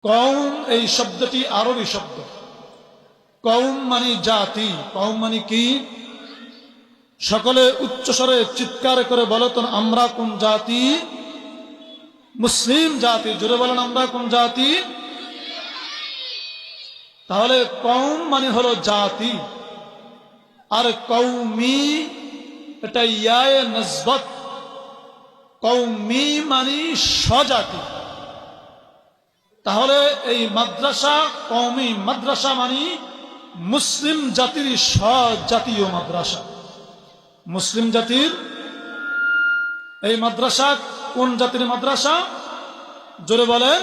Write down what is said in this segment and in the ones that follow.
কওম এই শব্দটি আরবি শব্দ। কওম মানে জাতি। কওম মানে কি? সকলে উচ্চস্বরে চিৎকার করে বলতেন, আমরা কোন জাতি? মুসলিম জাতি। জোরে বলেন, আমরা কোন জাতি? তাহলে কওম মানে হলো জাতি, আর কওমি এটা ইয়ায়ে নসবত। কওমি মানে স্বজাতি। তাহলে এই মাদ্রাসা কওমি মাদ্রাসা মানে মুসলিম জাতির স্বজাতীয় মাদ্রাসা। মুসলিম জাতির এই মাদ্রাসা কোন জাতির মাদ্রাসা? জোরে বলেন,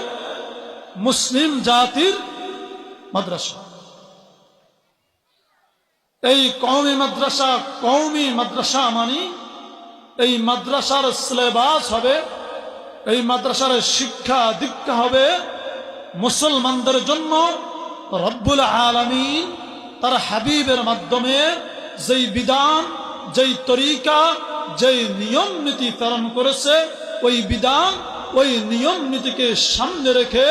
মুসলিম জাতির মাদ্রাসা। এই কওমি মাদ্রাসা মানে এই মাদ্রাসার সিলেবাস হবে, এই মাদ্রাসার শিক্ষা দীক্ষা হবে মুসলমানদের জন্য রব্বুল আলামিন তার হাবিবের মাধ্যমে যেই বিধান, যেই তরিকা, যেই নিয়ম নীতি প্রেরণ করেছে, ওই বিধান, ওই নিয়ম নীতিকে সামনে রেখে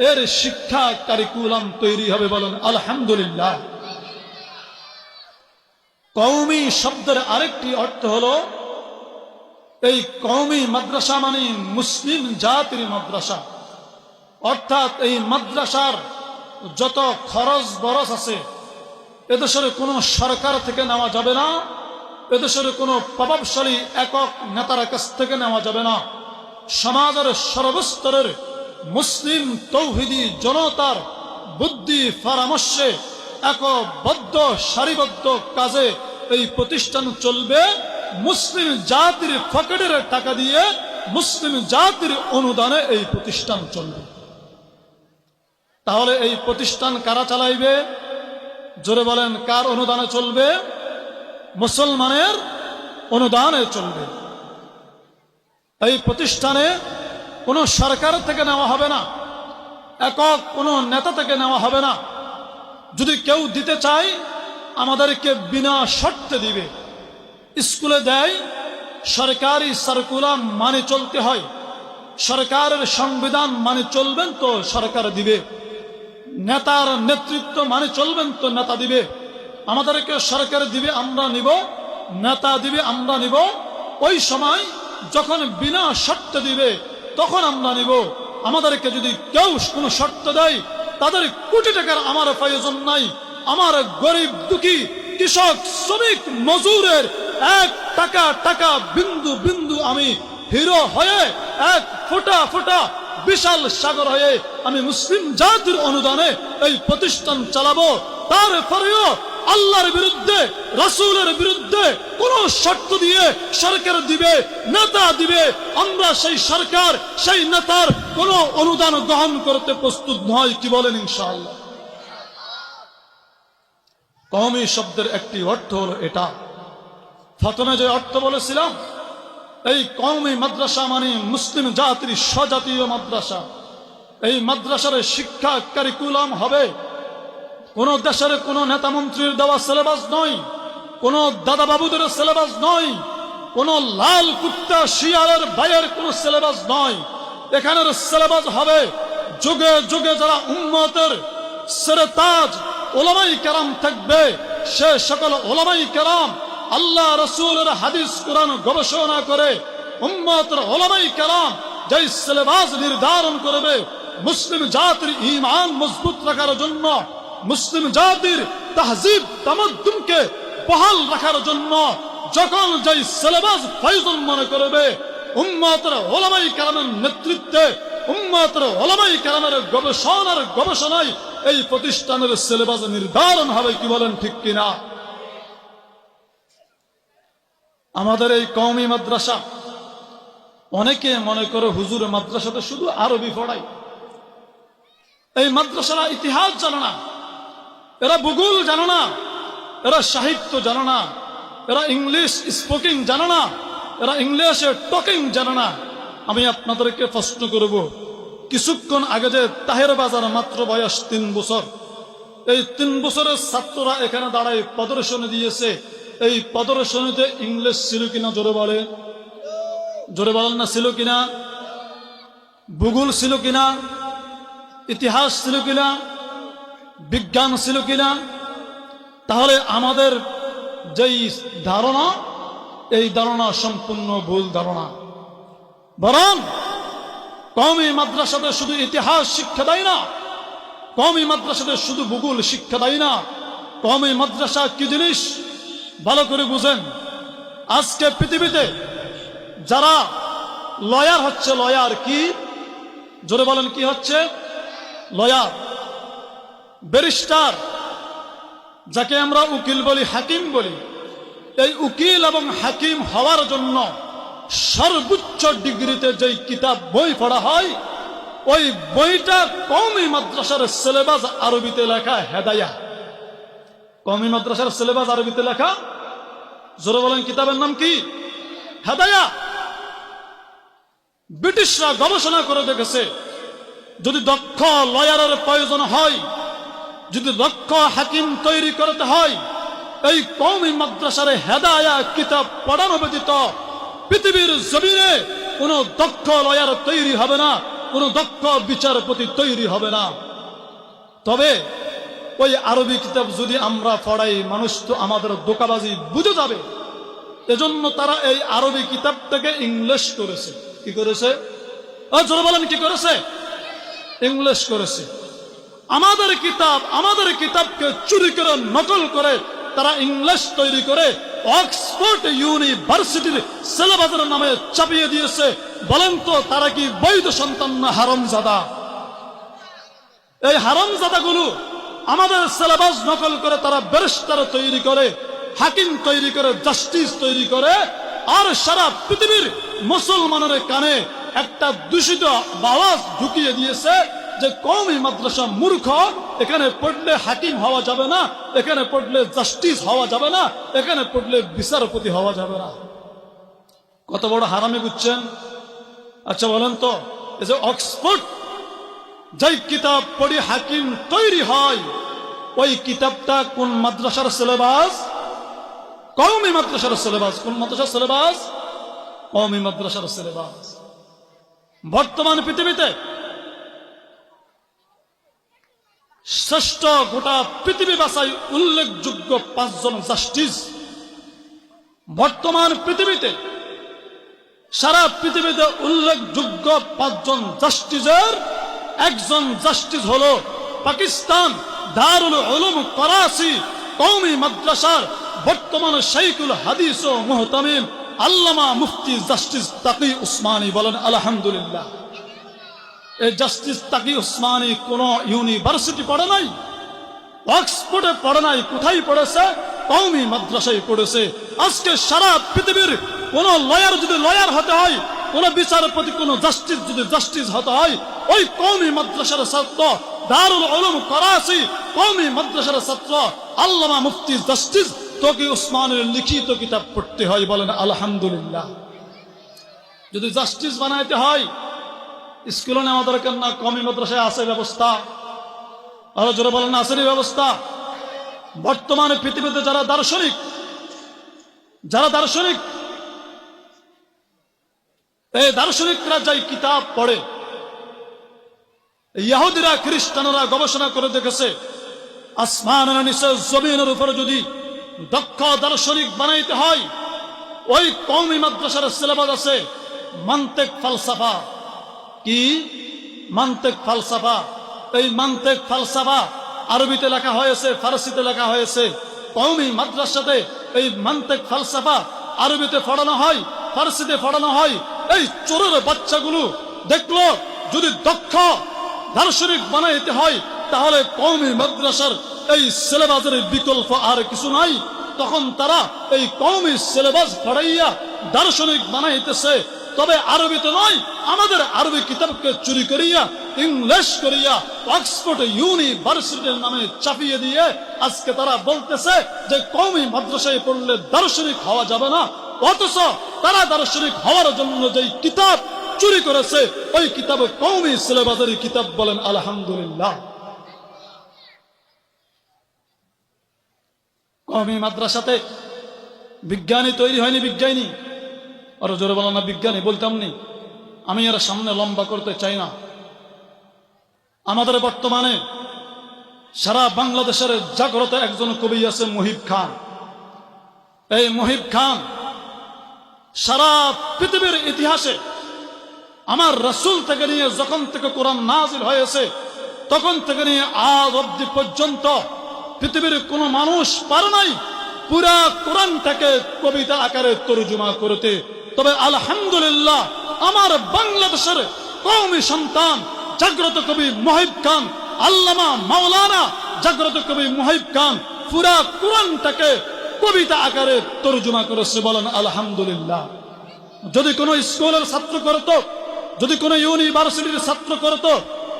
এর শিক্ষা কারিকুলাম তৈরি হবে। বলেন আলহামদুলিল্লাহ। কওমি শব্দের আরেকটি অর্থ হলো, এই কওমি মাদ্রাসা মানে মুসলিম জাতির মাদ্রাসা। অর্থাৎ এই মাদ্রাসার যত খরচ বরচ আছে এদেশের কোনো সরকার থেকে নেওয়া যাবে না, এদেশের কোনো প্রভাবশালী একক নেতার কাছ থেকে নেওয়া যাবে না। সমাজের সর্বস্তরের মুসলিম তৌহিদি জনতার বুদ্ধি পরামর্শে একবদ্ধ সারিবদ্ধ কাজে এই প্রতিষ্ঠান চলবে। মুসলিম জাতির পকেটের টাকা দিয়ে, মুসলিম জাতির অনুদানে এই প্রতিষ্ঠান চলবে। তাহলে এই প্রতিষ্ঠান কারা চালাইবে? জোরে বলেন, কার অনুদানে চলবে? মুসলমানের অনুদানে চলবে। এই প্রতিষ্ঠানে কোনো সরকার থেকে নেওয়া হবে না, একক কোনো নেতা থেকে নেওয়া হবে না। যদি কেউ দিতে চায় আমাদেরকে বিনা শর্তে দিবে। স্কুলে দেয়, সরকারি সার্কুলার মানে চলতে হয়, সরকারের সংবিধান মানে চলবেন তো সরকার দিবে, নেতার নেতৃত্ব মানে চলবেন তো নেতা দিবে। আমাদেরকে সরকার দিবে আমরা নিব, নেতা দিবে আমরা নিব। ওই সময় যখন বিনা শর্তে দিবে তখন আমরা নিব। আমাদেরকে যদি কেউ কোনো শর্ত দেয়, তাদের কোটি টাকার আমার প্রয়োজন নাই। আমার গরিব দুঃখী কৃষক শ্রমিক মজুরের এক টাকা টাকা বিন্দু বিন্দু আমি হিরো হয়ে, এক ফোঁটা ফোঁটা বিশাল সাগর হয়ে আমি মুসলিম জাতির অনুদানে এই প্রতিষ্ঠান চালাবো। তারপরেও আল্লাহর বিরুদ্ধে, রাসূলের বিরুদ্ধে কোন শর্ত দিয়ে সরকার দিবে, নেতা দিবে, আমরা সেই সরকার, সেই নেতার কোন অনুদান গ্রহণ করতে প্রস্তুত নয়। কি বলেন ইনশাআল্লাহ? কওমি শব্দের একটি অর্থ হলো এটা। প্রথমে যে অর্থ বলেছিলাম, এই কওমি মাদ্রাসা মানে মুসলিম জাতির স্বজাতীয় মাদ্রাসা। এই মাদ্রাসার শিক্ষা কারিকুলাম হবে কোন দেশের কোন নেতা মন্ত্রীর দেওয়া সিলেবাস নয়, কোন দাদা বাবুদের সিলেবাস নয়, কোন লাল কুত্তা শিয়ালের ভাইয়ের কোন সিলেবাস নয়। এখানের সিলেবাস হবে যুগে যুগে যারা উম্মতের সেরেতাজ ওলামাই কেরাম থাকবে, সে সকল ওলামাই কেরাম আল্লাহ রসুলের হাদিস কোরআন গবেষণা করে উম্মতের ওলামাই কেরাম যেই সিলেবাস নির্ধারণ করবে মুসলিম জাতির ঈমান মজবুত রাখার জন্য, মুসলিম জাতির তাহজিব তামাদ্দুনকে বহাল রাখার জন্য, যখন যেই সিলেবাস প্রয়োজন মনে করবে উম্মতের ওলামাই কেরামের নেতৃত্বে, উম্মতের ওলামাই কেরামের গবেষণায় এই প্রতিষ্ঠানের সিলেবাস নির্ধারণ হবে। কি বলেন ঠিক কিনা? আমাদের এই কওমি মাদ্রাসা, অনেকে মনে করে হুজুর মাদ্রাসাতে শুধু আরবি পড়ায়। এই মাদ্রাসারা ইতিহাস জানে না, এরা ভূগোল জানে না, এরা সাহিত্য জানে না, এরা ইংলিশ স্পিকিং জানে না, এরা ইংলিশে টকিং জানে না। আমি আপনাদেরকে প্রশ্ন করব, কিছুক্ষণ আগে যে তাহের বাজার মাত্র বয়স 3 বছর, এই 3 বছরের ছাত্ররা এখানে দাঁড়ায় প্রদর্শনী দিয়েছে, এই প্রদর্শনীতে ইংলিশ ছিল কিনা? জোরে বলে, জোরে বলেন না, ছিল কিনা? ভূগোল ছিল কিনা? ইতিহাস ছিল কিনা, বিজ্ঞান ছিল কিনা, তাহলে আমাদের যেই ধারণা, এই ধারণা সম্পূর্ণ ভুল ধারণা। বরং কওমি মাদ্রাসাতে শুধু ইতিহাস শিক্ষা দেয় না, কওমি মাদ্রাসাতে শুধু ভূগোল শিক্ষা দেয় না। কওমি মাদ্রাসা কি জিনিস ভালো করে বুঝেন। আজকে পৃথিবীতে যারা লয়ার হচ্ছে, লয়ার কি, জোরে বলেন কি হচ্ছে? লয়ার, ব্যারিস্টার, যাকে আমরা উকিল বলি, হাকিম বলি। এই উকিল এবং হাকিম হওয়ার জন্য সর্বোচ্চ ডিগ্রিতে যেই কিতাব বই পড়া হয়, ওই বইটা কওমি মাদ্রাসার সিলেবাস আরবিতে লেখা হেদায়া। কওমি মাদ্রাসার সিলেবাস আরবিতে লেখা, জোরে বলেন কিতাবের নাম কি? হেদায়া। ব্রিটিশরা গবেষণা করে দেখেছে, যদি দক্ষ লয়ারের প্রয়োজন হয়, যদি দক্ষ হাকিম তৈরি করতে হয়, এই কওমি মাদ্রাসার হেদায়া কিতাব পড়ানো ব্যতীত পৃথিবীর জমিনে কোনো দক্ষ লয়ার তৈরি হবে না, কোনো দক্ষ বিচারপতি তৈরি হবে না। তবে ওই আরবি কিতাব যদি আমরা পড়াই, মানুষ তো আমাদের ধোঁকাবাজি বুঝে যাবে। এজন্য তারা এই আরবি কিতাবটাকে ইংলিশ করেছে। কি করেছে? জোরে বলেন কি করেছে? ইংলিশ করেছে। আমাদের কিতাবকে চুরি করে, নকল করে তারা ইংলিশ তৈরি করে অক্সফোর্ড ইউনিভার্সিটির সিলেবাসের নামে চাপিয়ে দিয়েছে। বলেন তো তারা কি বৈধ সন্তান না হারামজাদা? এই হারামজাদাগুলো আমাদের সিলেবাস নকল করে তারা ব্যারিস্টার তৈরি করে, হাকিম তৈরি করে, জাস্টিস তৈরি করে, আর সারা পৃথিবীর মুসলমানের কানে একটা দূষিত আওয়াজ ঢুকিয়ে দিয়েছে যে কওমি মাদ্রাসা মূর্খ, এখানে পড়লে হাকিম হওয়া যাবে না, এখানে পড়লে জাস্টিস হওয়া যাবে না, এখানে পড়লে বিচারপতি হওয়া যাবে না। কত বড় হারামি বুঝছেন? আচ্ছা বলেন তো, এই যে অক্সফোর্ড যেই কিতাব পড়ি হাকিম তৈরি হয়, ওই কিতাবটা কোন মাদ্রাসার সিলেবাস? কওমি মাদ্রাসার সিলেবাস। কোন মাদ্রাসার সিলেবাস? কওমি মাদ্রাসার সিলেবাস। বর্তমান পৃথিবীতে শ্রেষ্ঠ গোটা পৃথিবী বাছাই উল্লেখযোগ্য 5 জন জাস্টিস। বর্তমান পৃথিবীতে, সারা পৃথিবীতে উল্লেখযোগ্য 5 জন জাস্টিসের একজন জাস্টিস হলো পাকিস্তান দারুল উলুম করাচি কওমি মাদ্রাসার বর্তমান শাইখুল হাদিস ও মুহতামিম আল্লামা মুফতি জাস্টিস তাকি উসমানী। বলেন আলহামদুলিল্লাহ। এই জাস্টিস তাকি উসমানী কোন ইউনিভার্সিটি পড়ে নাই, অক্সফোর্ডে পড়ে নাই, কোথায় পড়েছে? কওমি মাদ্রাসায় পড়েছে। আজকে সারা পৃথিবীর কোন লয়ার যদি লয়ার হতে হয়, কোন বিচারপতি, কোন জাস্টিস যদি জাস্টিস হতে হয়, ওই কওমি মাদ্রাসার ছাত্র, দারুল উলুম করাচি কওমি মাদ্রাসার ছাত্র আল্লামা মুফতি জাস্টিস তাকি উসমানের লিখিত কিতাব পড়তে হয়। বলেন আলহামদুলিল্লাহ। যদি জাস্টিস বানাইতে হয়, স্কুলে নেওয়া দরকার না, কওমি মাদ্রাসায় আছে ব্যবস্থা। আরো জোরে বলেন আছে ব্যবস্থা। বর্তমানে পৃথিবীতে যারা দার্শনিক, এই দার্শনিকরা যাই কিতাব পড়ে, ইহুদিরা খ্রিস্টানরা গবেষণা করে দেখেছে, আসমানের নিচে জমিনের উপরে যদি দক্ষ দার্শনিক বানাইতে হয়, ওই কওমি মাদ্রাসার সিলেবাস আছে মান্তিক ফালসাফা। কি? মান্তিক ফালসাফা। এই মান্তিক ফালসাফা আরবিতে লেখা হয়েছে, ফারসিতে লেখা হয়েছে। কওমি মাদ্রাসাতে এই মান্তিক ফালসাফা আরবিতে পড়ানো হয়, ফারসিতে পড়ানো হয়। এই চোরের বাচ্চাগুলো দেখলো, যদি দক্ষ দার্শনিক বানাইতে হয়, তাহলে কওমি মাদ্রাসার এই সিলেবাসের বিকল্প আর কিছু নাই। তখন তারা এই কওমি সিলেবাস পড়াইয়া দার্শনিক বানাইতেছে। তবে আরবিতে নয়, আমাদের আরবি কিতাবকে চুরি করিয়া, ইংলিশ করিয়া অক্সফোর্ড ইউনিভার্সিটির নামে চাপিয়ে দিয়ে আজকে তারা বলতেছে যে কওমি মাদ্রাসায় পড়লে দার্শনিক হওয়া যাবে না। অথচ তারা দার্শনিক হওয়ার জন্য যেই কিতাব চুরি করেছে, ওই কিতাবে কওমি সিলেবাসের কিতাব। বলেন আলহামদুলিল্লাহ। কওমি মাদ্রাসাতে বিজ্ঞানী তৈরি হয়নি, বিজ্ঞানী। আরো জোরে বলেন না, বিজ্ঞানী বলতাম নি। আমি এর সামনে লম্বা করতে চাই না। আমাদের বর্তমানে সারা বাংলাদেশের জাগ্রত একজন কবি আছে মুহিব খান। এই মুহিব খান সারা পৃথিবীর ইতিহাসে আমার রাসূল থেকে নিয়ে যখন থেকে কোরআন নাজিল হয়েছে তখন থেকে নিয়ে আজ অবধি পর্যন্ত পৃথিবীর কোনো মানুষ পারে নাই পুরা কোরআনটাকে কবিতা আকারে তরজমা করতে। তবে আলহামদুলিল্লাহ আমার বাংলাদেশের কওমি সন্তান জাগ্রত কবি মুহিব খান, আল্লামা মাওলানা জাগ্রত কবি মুহিব খান পুরা কোরআনটাকে কবিতা আকারে তরজমা করেছে। বলেন আলহামদুলিল্লাহ। যদি কোনো স্কুলের ছাত্র করত, যদি কোনো ইউনিভার্সিটির ছাত্র করত,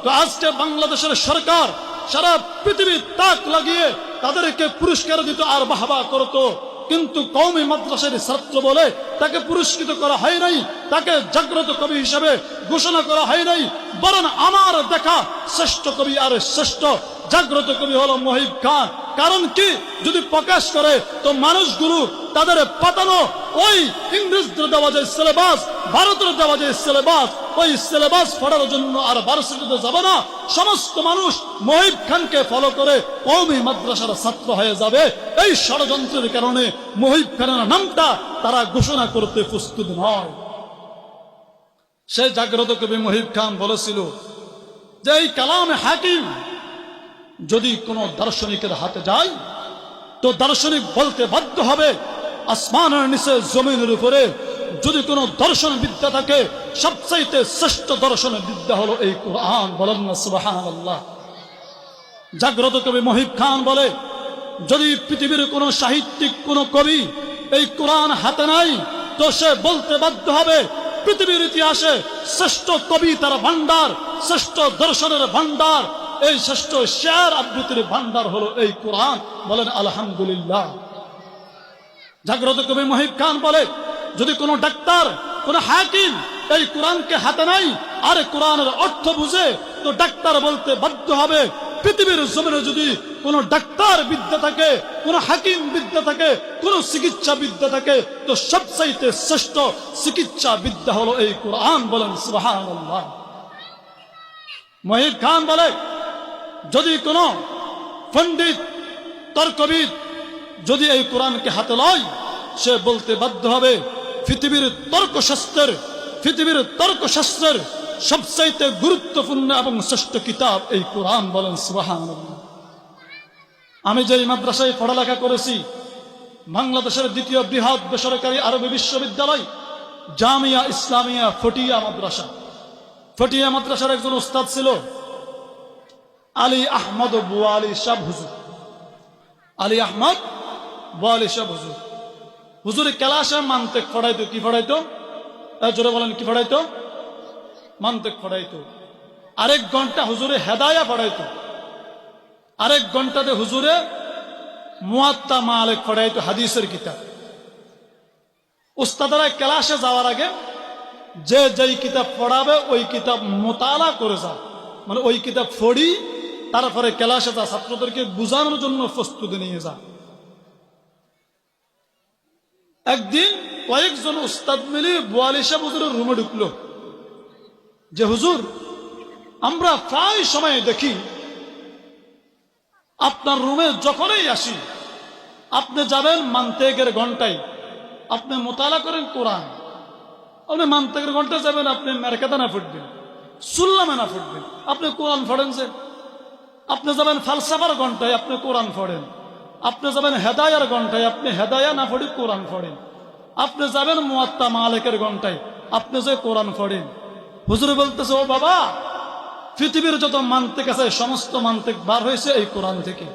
তো আজকে বাংলাদেশের সরকার সারা পৃথিবী তাক লাগিয়ে তাদেরকে পুরস্কার দিত আর বাহবা করত। কিন্তু কওমি মাদ্রাসার ছাত্র বলে তাকে পুরস্কৃত করা হয় নাই, তাকে জাগ্রত কবি হিসেবে ঘোষণা করা হয় নাই। বরং আমার দেখা শ্রেষ্ঠ কবি আর শ্রেষ্ঠ জাগ্রত কবি হলো মুহিব খান। কারণ কি, যদি প্রকাশ করে তো মানুষগুলো তাদের পাতানো ওই ইংরেজদের দেওয়া যে সিলেবাস, ভারতের দেওয়া যে সিলেবাস, ওই সিলেবাস পড়ার জন্য আর ভার্সিটিতে যাবে না। সমস্ত মানুষ মুহিব খানকে ফলো করে কওমি মাদ্রাসার ছাত্র হয়ে যাবে। এই ষড়যন্ত্রের কারণে মুহিব খানের নামটা তারা ঘোষণা করতে প্রস্তুত নয়। সেই জাগ্রত কবি মুহিব খান বলেছিল যে এই কালামে হাকিম যদি কোনো দার্শনিকের হাতে যায় তো দার্শনিক বলতে বাধ্য হবে আসমানের নিচে জমিনের উপরে যদি কোনো দর্শন বিদ্যা থাকে সবচাইতে শ্রেষ্ঠ দর্শন বিদ্যা হলো এই কোরআন। বলেন না সুবহানাল্লাহ। জাগ্রত কবি মুহিব খান বলে যদি পৃথিবীর কোনো সাহিত্যিক কোনো কবি এই কোরআন হাতে নাই তো সে বলতে বাধ্য হবে পৃথিবীর ইতিহাসে শ্রেষ্ঠ কবিতার ভান্ডার, শ্রেষ্ঠ দর্শনের ভান্ডার, এই শ্রেষ্ঠ শেয়ার আবৃত্তির ভান্ডার হলো এই কোরআন। বলেন আলহামদুলিল্লাহ। জাগ্রত কবি মুহিব খান বলে যদি কোনো ডাক্তার কোনো হাকিম এই কোরআনকে হাতে নাই আর কোরআনের অর্থ বুঝে তো ডাক্তার বলতে বাধ্য হবে পৃথিবীর জমিনে যদি কোনো ডাক্তার বিদ্যা থাকে, কোনো হাকিম বিদ্যা থাকে, কোনো চিকিৎসা বিদ্যা থাকে তো সবচাইতে শ্রেষ্ঠ চিকিৎসা বিদ্যা হলো এই কোরআন। বলেন সুবহানাল্লাহ। মুহিব খান বলে যদি কোনো পণ্ডিত তর্কবিদ যদি এই কোরআনকে হাতে লয় সে বলতে বাধ্য হবে পৃথিবীর তর্কশাস্ত্রের সবচাইতে গুরুত্বপূর্ণ এবং শ্রেষ্ঠ কিতাব এই কোরআন। বলেন সুবহানাল্লাহ। আমি যেই মাদ্রাসায় পড়ালেখা করেছি বাংলাদেশের দ্বিতীয় বৃহৎ বেসরকারি আরবি বিশ্ববিদ্যালয় জামিয়া ইসলামিয়া ফটিয়া মাদ্রাসা। ফটিয়া মাদ্রাসার একজন উস্তাদ ছিল আলী আহমদ বুয়ালি সাহ হুজুর। আলী আহমদ বুয়ালি সাহ হুজুর। হুজুরের ক্লাসে মান্তেক পড়াইতো। কি পড়াইতো? জোরে বলেন কি পড়াইতো? মান্তেক পড়াইতো। আরেক ঘন্টা হুজুরে হেদায়া পড়াইতো। আরেক ঘন্টাতে হুজুরে মুয়াত্তা মালিক পড়াইতো, হাদিসের কিতাব। উস্তাদরা ক্লাসে যাওয়ার আগে যে যেই কিতাব পড়াবে ওই কিতাব মোতালা করে যা, মানে ওই কিতাব পড়ি তারপরে ক্লাসে যা, ছাত্রদেরকে বোঝানোর জন্য প্রস্তুতি নিয়ে যা। একদিন কয়েকজন উস্তাদ মিলে বুয়ালি সাহেব হুজুরের রুমে ঢুকলো যে হুজুর আমরা প্রায় সময় দেখি আপনার রুমে যখনই আসি আপনি যাবেন মান্তেকের ঘন্টায়, আপনি মোতালা করেন কোরআন। আপনি মান্তেকের ঘন্টায় যাবেন, আপনি মেরকাতা না ফুটবেন, সুল্লামে না ফুটবেন, আপনি কোরআন পড়েন। যে আপনি যাবেন ফালসাফার ঘন্টায় আপনি কোরআন পড়েন, আপনি যাবেন হেদায়ার ঘন্টায় আপনি হেদায়া না পড়ি কোরআন পড়েন, আপনি যাবেন মুয়াত্তা মালিকের ঘন্টায় আপনি যে কোরআন পড়েন। হুজুর বলতেছে ও বাবা, পৃথিবীর যত মান্তেক আছে সমস্ত মান্তেক বার হয়েছে এই কোরআন থেকে।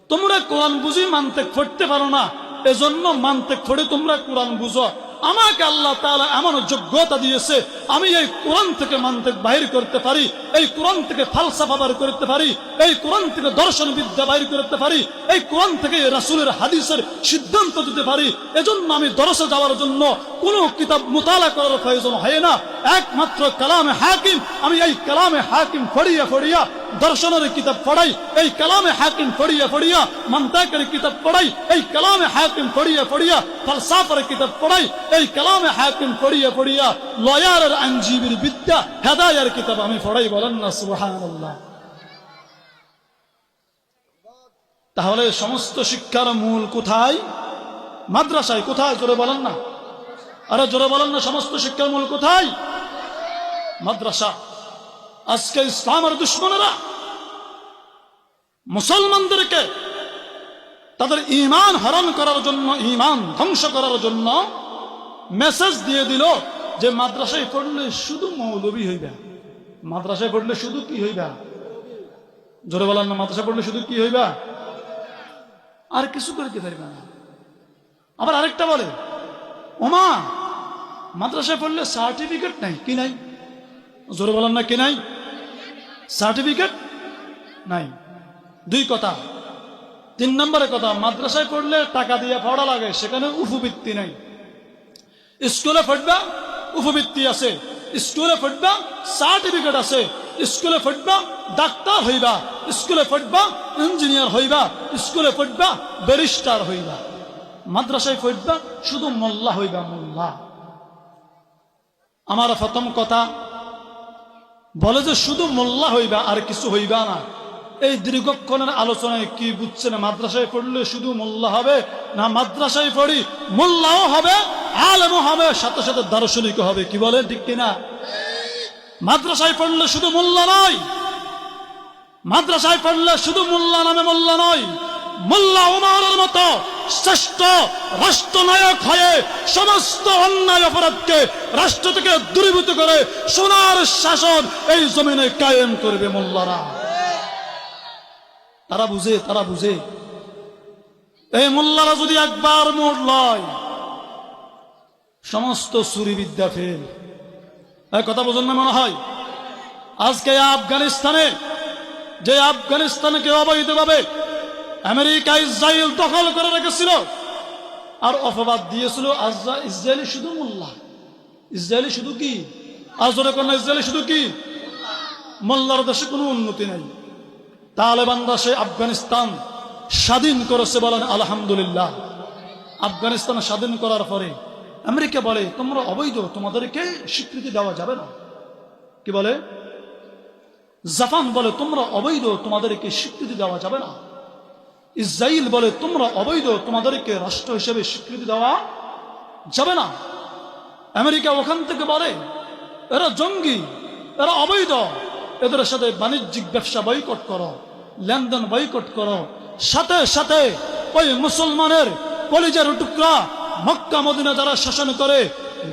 তোমরা কোরআন বুঝি মান্তেক পড়তে পারো না, এজন্য মান্তেক পড়ে তোমরা কোরআন বুঝো। আমাকে আল্লাহ তাআলা এমন যোগ্যতা দিয়েছে আমি এই কোরআন থেকে মান্তেক বাহির করতে পারি, এই কোরআন থেকে ফালসাফা বাহির করতে পারি, এই কোরআন থেকে দর্শন বিদ্যা বাহির করতে পারি, এই কোরআন থেকে রাসূলের হাদিসের সিদ্ধান্ত দিতে পারি। এজন্য আমি দরসে যাওয়ার জন্য কোনো কিতাব মুতালা করার প্রয়োজন হয় না, একমাত্র কালামে হাকিম। আমি এই কালামে হাকিম পড়িয়া পড়িয়া দর্শনের কিতাব পড়াই, এই কালামে হাকিম পড়িয়া পড়িয়া মান্তাকের কিতাব পড়াই, এই কালামে হাকিম পড়িয়া পড়িয়া ফালসাফার কিতাব পড়াই, এই কালামে হাকিম পড়িয়া পড়িয়া লয়ারের আইনজীবীর বিদ্যা হেদায়ার কিতাব আমি পড়াই। বলেন না সুবহানাল্লাহ। তাহলে সমস্ত শিক্ষার মূল কোথায়? মাদ্রাসায়। কোথায়? জোরে বলেন না, আরে জোরে বলেন না, সমস্ত শিক্ষার মূল কোথায়? মাদ্রাসা। আজকে ইসলামের দুশ্মনেরা মুসলমানদেরকে তাদের ঈমান হরণ করার জন্য, ঈমান ধ্বংস করার জন্য মেসেজ দিয়ে দিল যে মাদ্রাসায় পড়লে শুধু মৌলবী হইবা। মাদ্রাসায় পড়লে শুধু কি হইবা? জোরে বলেন না, মাদ্রাসায় পড়লে শুধু কি হইবা? আর কিছু করতে পারবে না। আবার আরেকটা বলে, ওমা মাদ্রাসায় পড়লে সার্টিফিকেট নাই। কি নাই? জোরে বলেন না, কি নাই? সার্টিফিকেট নাই। দুই কথা। তিন নম্বরে কথা, মাদ্রাসায় পড়লে টাকা দিয়ে পড়া লাগে, সেখানে উপবৃত্তি নাই। স্কুলে পড়বা উপবৃত্তি আছে, স্কুলে পড়বা সার্টিফিকেট আছে, স্কুলে পড়বা ডাক্তার হইবা, স্কুলে পড়বা ইঞ্জিনিয়ার হইবা, স্কুলে পড়বা ব্যারিস্টার হইবা। মাদ্রাসায় পড়বা শুধু মোল্লা হইবা, মোল্লা। আমার প্রথম কথা বলে যে শুধু মোল্লা হইবা, আর কিছু হইবা না। এই দীর্ঘক্ষণের আলোচনায় কি বুঝছেন? মাদ্রাসায় পড়লে শুধু মোল্লা হবে না, মাদ্রাসায় পড়ি মোল্লাও হবে, আলেমও হবে, সাথে সাথে দার্শনিকও হবে। কি বলে, ঠিক কিনা? মাদ্রাসায় পড়লে শুধু মোল্লা নয়, মাদ্রাসায় পড়লে শুধু মোল্লা নামে মোল্লা নয়, মোল্লা ওমরের মতো শ্রেষ্ঠ রাষ্ট্রনায়ক হয়ে সমস্ত অন্যায় অপরাধকে রাষ্ট্র থেকে দূরীভূত করে সোনার শাসন এই জমিনে কায়েম করবে মোল্লারা। তারা বুঝে, তারা বুঝে। এই মোল্লারা যদি একবার মোড় লয়, সমস্ত চুরি বিদ্যা ফেল। এই কথা বোঝেন না মনে হয়? আজকে আফগানিস্তানে, যে আফগানিস্তানকে অবৈধভাবে আমেরিকা ইসরায়েল দখল করে রেখেছিল আর অপবাদ দিয়েছিল ইসরায়েলি শুধু মোল্লা, ইসরায়েলি শুধু কি? আজরে কোন ইসরায়েলি শুধু কি? মোল্লার দেশে কোনো উন্নতি নেই। তালেবান দেশে আফগানিস্তান স্বাধীন করেছে, বলেন আলহামদুলিল্লাহ। আফগানিস্তান স্বাধীন করার পরে আমেরিকা বলে তোমরা অবৈধ, তোমাদেরকে স্বীকৃতি দেওয়া যাবে না। কি বলে? জাপান বলে তোমরা অবৈধ, তোমাদেরকে স্বীকৃতি দেওয়া যাবে না। ইসরায়েল বলে তোমরা অবৈধ, তোমাদেরকে রাষ্ট্র হিসেবে স্বীকৃতি দেওয়া যাবে না। আমেরিকা ওখান থেকে বলে এরা জঙ্গি, এরা অবৈধ, এদের সাথে বাণিজ্যিক ব্যবসা বয়কট করো, লেনদেন বয়কট করো। সাথে সাথে ওই মুসলমানের কলিজার টুকরা মক্কা মদিনা যারা শাসন করে,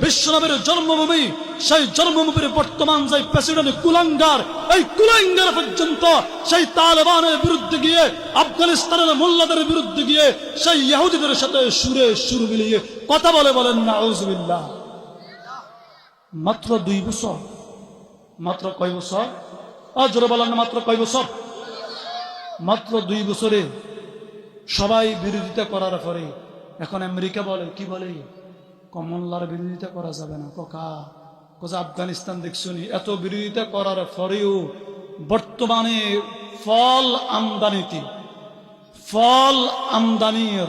বিশ্বনবীর জন্মভূমি, সেই জন্মভূমির বর্তমান যে প্রেসিডেন্ট কুলাঙ্গার, এই কুলাঙ্গার পর্যন্ত সেই তালেবানের বিরুদ্ধে গিয়ে, আফগানিস্তানের মোল্লাদের বিরুদ্ধে গিয়ে সেই ইহুদিদের সাথে সুরে সুর মিলিয়ে কথা বলে। বলেন নাউজুবিল্লাহ। মাত্র 2 বছর, মাত্র কয় বছর? আর জোরে বলেন না, মাত্র কয় বছর? মাত্র 2 বছরে সবাই বিরোধিতা করার পরে এখন আমেরিকা বলে, কি বলে, কমল্লার বিরোধিতা করা যাবে না। কোজা আফগানিস্তান দেখছুনি, এত বিরোধিতা করার পরেও বর্তমানে ফল আমদানি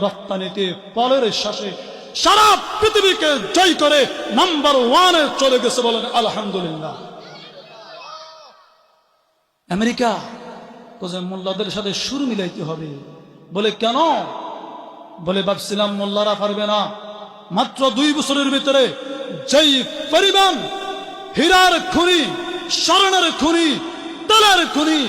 রপ্তানিতে ফলের শ্বাসে সারা পৃথিবীকে জয় করে নাম্বার 1-এ চলে গেছে। বলেন আলহামদুলিল্লাহ। আমেরিকা কোজা মোল্লাদের সাথে সুর মিলাইতে হবে। বলে কেন? বলে ভাবছিলাম মোল্লারা পারবে না। মাত্র 2 বছরের ভিতরে যেই পরিমাণ হীরার খনি, স্বর্ণের খনি, তেলের খনি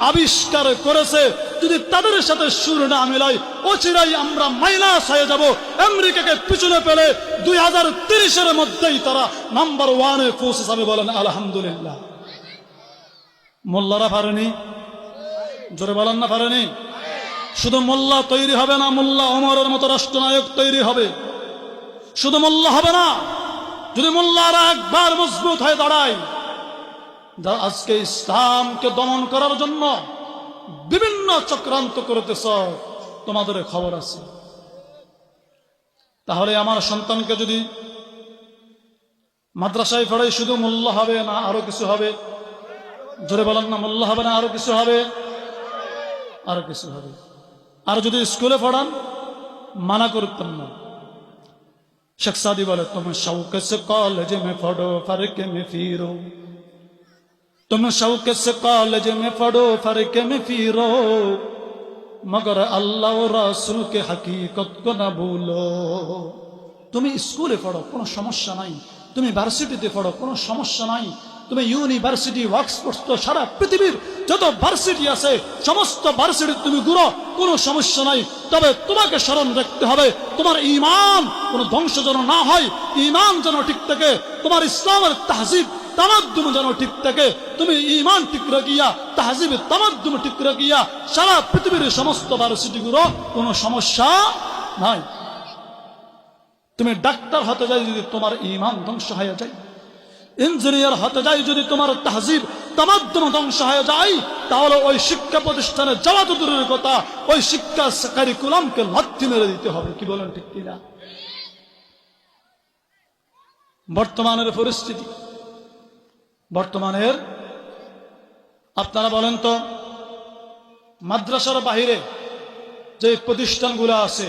আবিষ্কার করেছে, যদি তাদের সাথে সুর না মিলাই অচিরাই আমরা মাইনাস হয়ে যাব। আমেরিকাকে পিছনে পেলে 2030-এর মধ্যেই তারা নাম্বার 1-এ পৌঁছে যাবে। বলেন আলহামদুলিল্লাহ। মোল্লারা পারেনি? জোরে বলেন না, পারেনি? শুধু মোল্লা তৈরি হবে না, মোল্লা ওমরের মতো রাষ্ট্রনায়ক তৈরি হবে। শুধু মোল্লা হবে না, যদি মোল্লারা একবার মজবুত হয়ে দাঁড়ায়, যারা আজকে ইসলামকে দমন করার জন্য বিভিন্ন চক্রান্ত করতেছ, তোমাদের খবর আছে। তাহলে আমার সন্তানকে যদি মাদ্রাসায় পড়াই শুধু মোল্লা হবে না আরো কিছু হবে? জোরে বলেন না, মোল্লা হবে না আরো কিছু হবে? আরো কিছু হবে। আর যদি স্কুলে পড়ান, মানা করতাম না। শেখ সাদি বলে তুমি শৌক সে কলেজ মে পড়ো, ফারকে মে ফিরো, तुम शौक से कॉलेज में पढ़ो फर्क में फिरो मगर अल्लाह और रसूल के हकीकत को ना भूलो। তুমি স্কুলে পড়ো কোনো সমস্যা নাই, তুমি ভার্সিটিতে পড়ো কোনো সমস্যা নাই, তুমি ইউনিভার্সিটি অক্সফোর্ড তো সারা পৃথিবীর যত ভার্সিটি আছে সমস্ত ভার্সিটি তুমি ঘুরো কোনো সমস্যা নাই। তবে তোমাকে স্মরণ রাখতে হবে তোমার ঈমান কোনো ধ্বংস যেন না হয়, ঈমান যেন ঠিক থাকে, তোমার ইসলামের তাহজিব তামাদ্দুম যেন ঠিক থাকে। তুমি ঈমান ঠিক রাখিয়া তাহজিব তামাদ্দুম ঠিক রাখিয়া সারা পৃথিবীর সমস্ত ভার্সিটি ঘুরো কোনো সমস্যা নাই। তুমি ডাক্তার হতে যাই যদি তোমার ঈমান ধ্বংস হয়ে যায়, ইঞ্জিনিয়ার হতে যাই যদি তোমার তাহজিব তামাদ্দুম ধ্বংস হয়ে যায়, তাহলে ওই শিক্ষা প্রতিষ্ঠানে যাওয়া তো দূরের কথা, ওই শিক্ষা কারিকুলামকে লাথি মেরে দিতে হবে। কি বলেন ঠিক কিনা? বর্তমানের পরিস্থিতি, বর্তমানের আপনারা বলেন তো, মাদ্রাসার বাহিরে যে প্রতিষ্ঠানগুলো আছে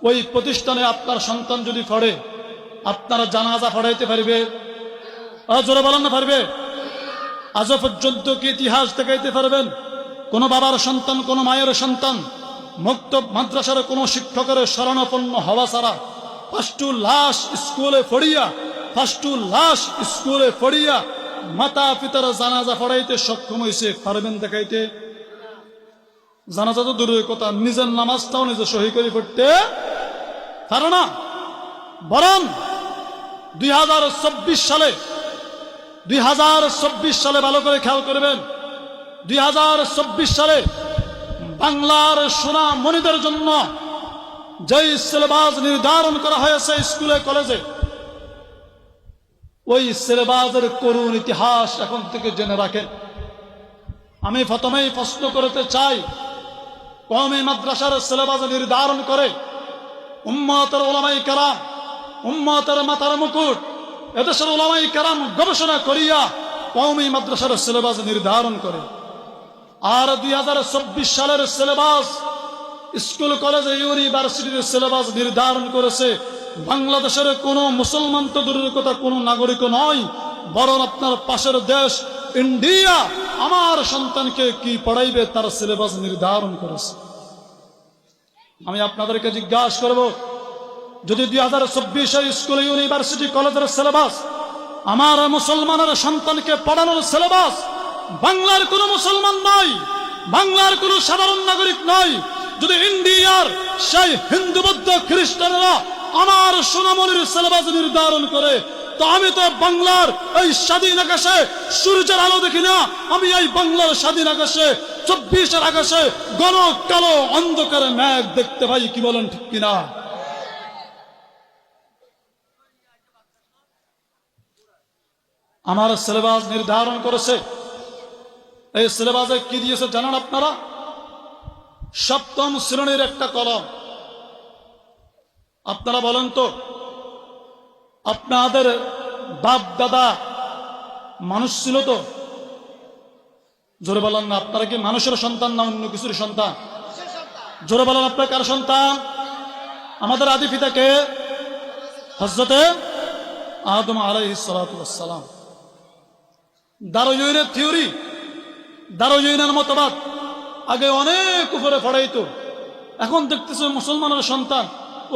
ওই প্রতিষ্ঠানে আপনার সন্তান যদি পড়ে আপনারা জানাজা পড়াইতে পারবে? জোরে বলেন না পারবে? আজও পর্যন্ত কি ইতিহাস দেখাইতে পারবেন কোন বাবার সন্তান কোন মায়ের সন্তান মক্তব মাদ্রাসার কোন শিক্ষকের শরণাপন্ন হওয়া ছাড়া ফার্স্টু লাশ স্কুলে পড়িয়া মাতা পিতার জানাজা পড়াইতে সক্ষম হয়েছে? পারবেন দেখাইতে? জানাজা তো দূরের কথা, নিজের নামাজটাও নিজে সহি করে পড়তে পারে না। বরং 2024 সালে ভালো করে খেয়াল করবেন, 2024 সালে বাংলার সোনা মনিদের জন্য যেই সিলেবাস নির্ধারণ করা হয়েছে স্কুলে কলেজে, ওই সিলেবাসের করুণ ইতিহাস এখন থেকে জেনে রাখেন। আমি প্রথমেই প্রশ্ন করতে চাই, কওমি মাদ্রাসার সিলেবাস নির্ধারণ করে উম্মতের উলামায়ে কেরাম, উম্মতের মাথার মুকুট এদেশের উলামায়ে কেরাম গবেষণা করিয়া কওমি মাদ্রাসার সিলেবাস নির্ধারণ করে। আর 2024 সালের সিলেবাস স্কুল কলেজ ইউনিভার্সিটির সিলেবাস নির্ধারণ করেছে বাংলাদেশের কোনো মুসলমান তো দূরের কথা কোনো নাগরিক নয়, বরং আপনার পাশের দেশ ইন্ডিয়া আমার সন্তানকে কি পড়াইবে তার সিলেবাস নির্ধারণ করেছে। আমি আপনাদেরকে জিজ্ঞাসা করব, যদি 2024 স্কুল ইউনিভার্সিটি কলেজের সিলেবাস আমার মুসলমানের সন্তানকে পড়ানোর সিলেবাস, বাংলার কোনো মুসলমান নয়, বাংলার কোনো সাধারণ নাগরিক নয়, যদি ইন্ডিয়ার সেই হিন্দু বৌদ্ধ খ্রিস্টানরা আমার সোনামণির সিলেবাস নির্ধারণ করে, তো আমি তো বাংলার এই স্বাধীন আকাশে সূর্যের আলো দেখি না, আমি এই বাংলার স্বাধীন আকাশে 24 আকাশে ঘন কালো অন্ধকার মেঘ দেখতে পাই। কি বলেন ঠিক কিনা? আমার সিলেবাস নির্ধারণ করেছে, এই সিলেবাসে কি দিয়েছে জানেন আপনারা? 7ম শ্রেণীর একটা কলম। আপনারা বলেন তো, আপনাদের বাপ দাদা মানুষ ছিল তো? জোরে বলেন না, আপনারা কি মানুষের সন্তান না অন্য কিছুর সন্তান? জোরে বলেন, আপনার কার সন্তান? আমাদের আদি পিতাকে হযরতে আদম আলাইহিস সালাতু ওয়াস সালাম। দারুইনের থিওরি, দারুইনের মতবাদ আগে অনেক উপরে পড়াইতো, এখন দেখতেছে মুসলমানের সন্তান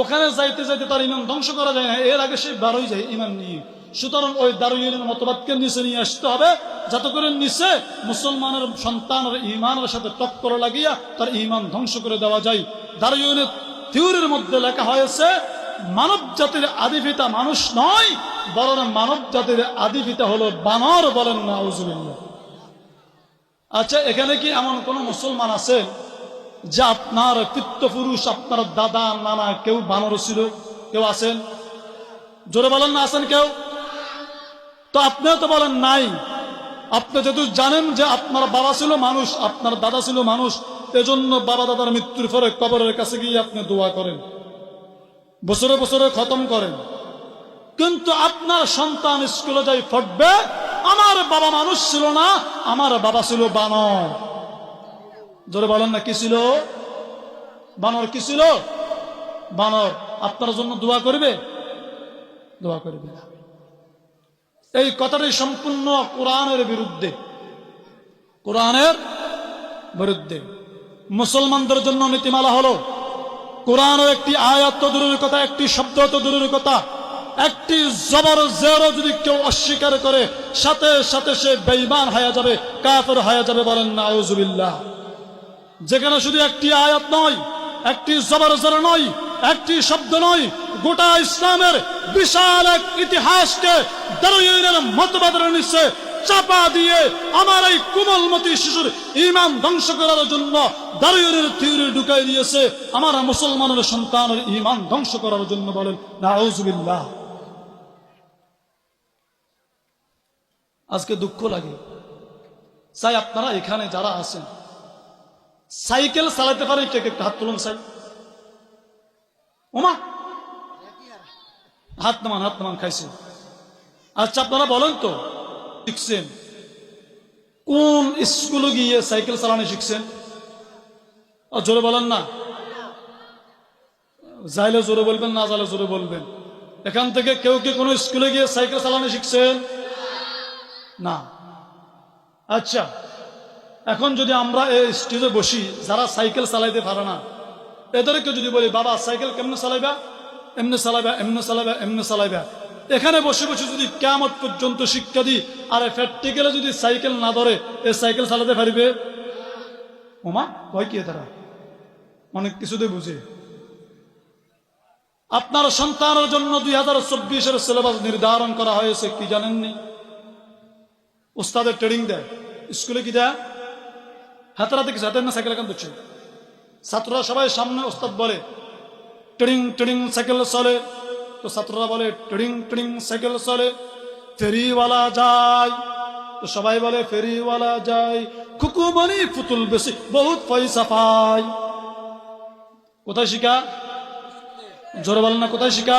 ওখানে যাইতে যাইতে তার ইমান ধ্বংস করা যায় না, এর আগে সে বারোই যায় ইমান নিয়ে। সুতরাং ওই দারুইনের মতবাদকে নিচে নিয়ে আসতে হবে, যাতে করে নিচে মুসলমানের সন্তানের ইমানের সাথে টক্কর লাগিয়া তার ইমান ধ্বংস করে দেওয়া যায়। দারুইনের থিওরির মধ্যে লেখা হয়েছে মানব জাতির আদি পিতা মানুষ নয়, বরং মানব জাতির আদি পিতা হলো বানর। বলেন না আউযুবিল্লাহ। আচ্ছা, এখানে কি এমন কোন মুসলমান আছে যে আপনার পিতৃপুরুষ আপনার দাদা নানা কেউ বানর ছিল? কেউ আছেন? জোরে বলেন না, আছেন কেউ? তো আপনিও তো বলেন নাই। আপনি যেহেতু জানেন যে আপনার বাবা ছিল মানুষ, আপনার দাদা ছিল মানুষ, এজন্য বাবা দাদার মৃত্যুর পরে কবরের কাছে গিয়ে আপনি দোয়া করেন, বছরে বছরে খতম করেন। কিন্তু আপনার সন্তান স্কুলে যাই পড়বে, আমার বাবা মানুষ ছিল না, আমার বাবা ছিল বানর। জোরে বলেন না, কি ছিল? বানর। কি ছিল? বানর। আপনার জন্য দোয়া করবে? দোয়া করবে না। এই কথাটি সম্পূর্ণ কোরআনের বিরুদ্ধে, কোরআনের বিরুদ্ধে। মুসলমানদের জন্য নীতিমালা হলো, কোরআনের একটি আয়াত তো দূরের কথা, একটি শব্দ তো দূরের কথা, একটি জবর জেরও যদি কেউ অস্বীকার করে সাথে সাথে সে বেঈমান হয়ে যাবে, কাফের হয়ে যাবে। বলেন না আউযুবিল্লাহ। যেখানে শুধু একটি আয়াত নয়, একটি জবর জের নয়, একটি শব্দ নয়, গোটা ইসলামের বিশাল এক ইতিহাসকে দারুইনের মতবাদের নিচে চাপা দিয়ে আমার এই কোমলমতি শিশুর ঈমান ধ্বংস করার জন্য দারুইনের থিওরি ঢুকাই দিয়েছে, আমার মুসলমানের সন্তানের ঈমান ধ্বংস করার জন্য। বলেন নাউযুবিল্লাহ। আজকে দুঃখ লাগে, চাই আপনারা এখানে যারা আছেন সাইকেল চালাতে পারেন, কে কে হাত তুলুন। সাই ওমা হাত নামান, হাত নামান। খাইছে? আচ্ছা আপনারা বলেন তো, শিখছেন কোন স্কুলে গিয়ে সাইকেল চালানো শিখছেন? জোরে বলেন না। যাইলে জোরে বলবেন, না যাইলে জোরে বলবেন। এখান থেকে কেউ কি কোনো স্কুলে গিয়ে সাইকেল চালানো শিখছেন? না। আচ্ছা, এখন যদি আমরা এই স্টেজে বসি, যারা সাইকেল চালাইতে পারে না এদেরকে যদি বলি, বাবা সাইকেল কেমনে চালাইবা, এমনি চালাইবা, এমনি চালাইবা, এমনি চালাইবা, এখানে বসে বসে যদি কিয়ামত পর্যন্ত শিক্ষা দিই, আর প্র্যাকটিক্যালে যদি সাইকেল না ধরে, এ সাইকেল চালাতে পারবে? ওমা কয় কি তারা অনেক কিছুতে বুঝে। আপনার সন্তানের জন্য 2024-এর সিলেবাস নির্ধারণ করা হয়েছে, কি জানেননি? উস্তাদের ট্রেনিং দেয় স্কুলে। কি দেয়? হাতেরা দেখি হাতের না সাইকেল এখন দিচ্ছে। ছাত্ররা সবাই সামনে, ওস্তাদ বলে ট্রেনিং ট্রেনিং সাইকেল চলে, তো ছাত্ররা বলে ট্রেনিং ট্রেনিং সাইকেল চলে। ফেরিওয়ালা যায়, তো সবাই বলে ফেরিওয়ালা যায়, খুকুমনি পুতুল বেশি বহুত পয়সা পায়। কোথায় শিখা? জোরে বলেন না, কোথায় শিখা?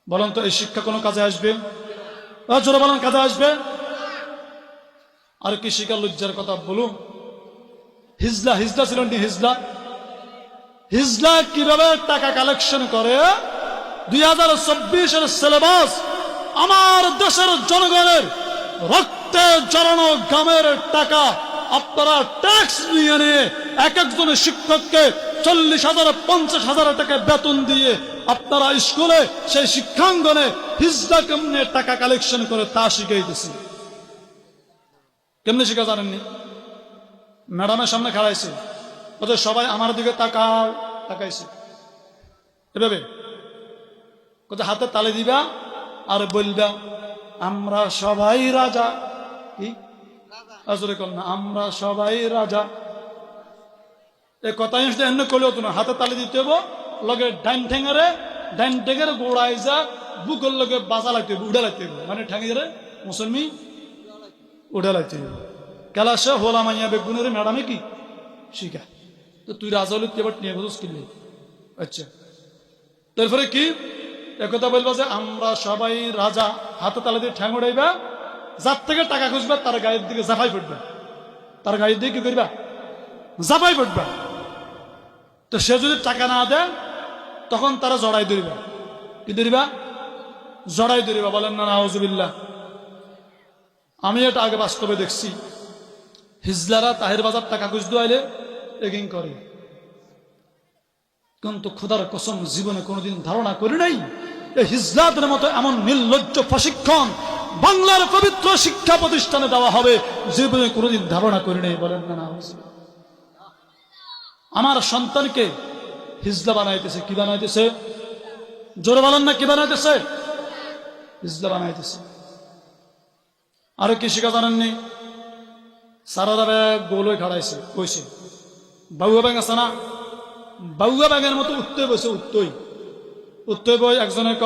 বলেন তো এই শিক্ষা কোনো কাজে আসবে? জোরে বলেন, কাজে আসবে? আর কি শিখা? লজ্জার কথা বলুন, হিজলা, হিজলা ছিল নি? হিজলা, হিজলা কিভাবে টাকা কালেকশন করে? 2024-এর সিলেবাস আমার দেশের জনগণের রক্তে জড়ানো গ্রামের টাকা আপনারা ট্যাক্স নিয়ে নিয়ে এক একজনের শিক্ষককে 40,000 50,000 টাকা বেতন দিয়ে আপনারা স্কুলে সেই শিক্ষাঙ্গনে হিজলা কেমনে টাকা কালেকশন করে তা শিখাইতেছি। কেমনে শিখা জানেননি? ম্যাডামের সামনে খাড়াইছে, ওদের সবাই আমার দিকে তাকাও, তাকাইছে এভাবে, কোথায় হাতে তালে দিবা আর বলবা আমরা সবাই রাজা। কি আসলে কর না, আমরা সবাই রাজা। এই কথা এমনি করলেও তো না, হাতে তালে দিতে হবো, লগে ডাইন ঠেঙের গোড়ায় যা বুকের লগে বাজা লাগতে হবে, উড়া লাগতে হবে, মানে ঠেঙে মুসলমি উড়া লাগতে হবে। কেলাসে হোলা মাইয়া বেগুনের ম্যাডামে কি শিখা, তো তুই রাজা হলে তুই এবার নিয়ে বুঝিস কিনলে। আচ্ছা, তারপরে কি একথা বলবা যে আমরা সবাই রাজা, হাতে তালে দিয়ে ঠ্যাং উড়াইবা, যার থেকে টাকা খুঁজবা তার গায়ের দিকে জাফাই পড়বা, তার গায়ের দিকে কি করবা? জাফাই পড়বা। তো সে যদি টাকা না দেয় তখন তারা জড়াই ধরিবা। কি ধরিবা? জড়াই ধরিবা। বলেন না নাউযুবিল্লাহ। আমি এটা আগে বাস্তবে দেখছি, হিজলারা তাহের বাজার টাকা খুঁজতে আইলে এগিং করে, কিন্তু খোদার কসম জীবনে কোনোদিন ধারণা করি নাই এই হিজলাদের মতো এমন নির্লজ্জ প্রশিক্ষণ বাংলার পবিত্র শিক্ষা প্রতিষ্ঠানে দেওয়া হবে, জীবনে কোনোদিন ধারণা করি নাই। বলেন না নাউযুবিল্লাহ। আমার সন্তানকে হিজলা বানাইতেছে। কি বানাইতেছে? জোরে বলেন না, কি বানাইতেছে? হিজলা বানাইতেছে। আরো কি শিখা জানেননি? সারারা ব্যাগ গোল হয়ে খাড়াইছে, কইছে বাউয়া ব্যাগ আছে না, বাউয়া ব্যাগের মতো উঠতে বসে, উঠতে বই একজনে ক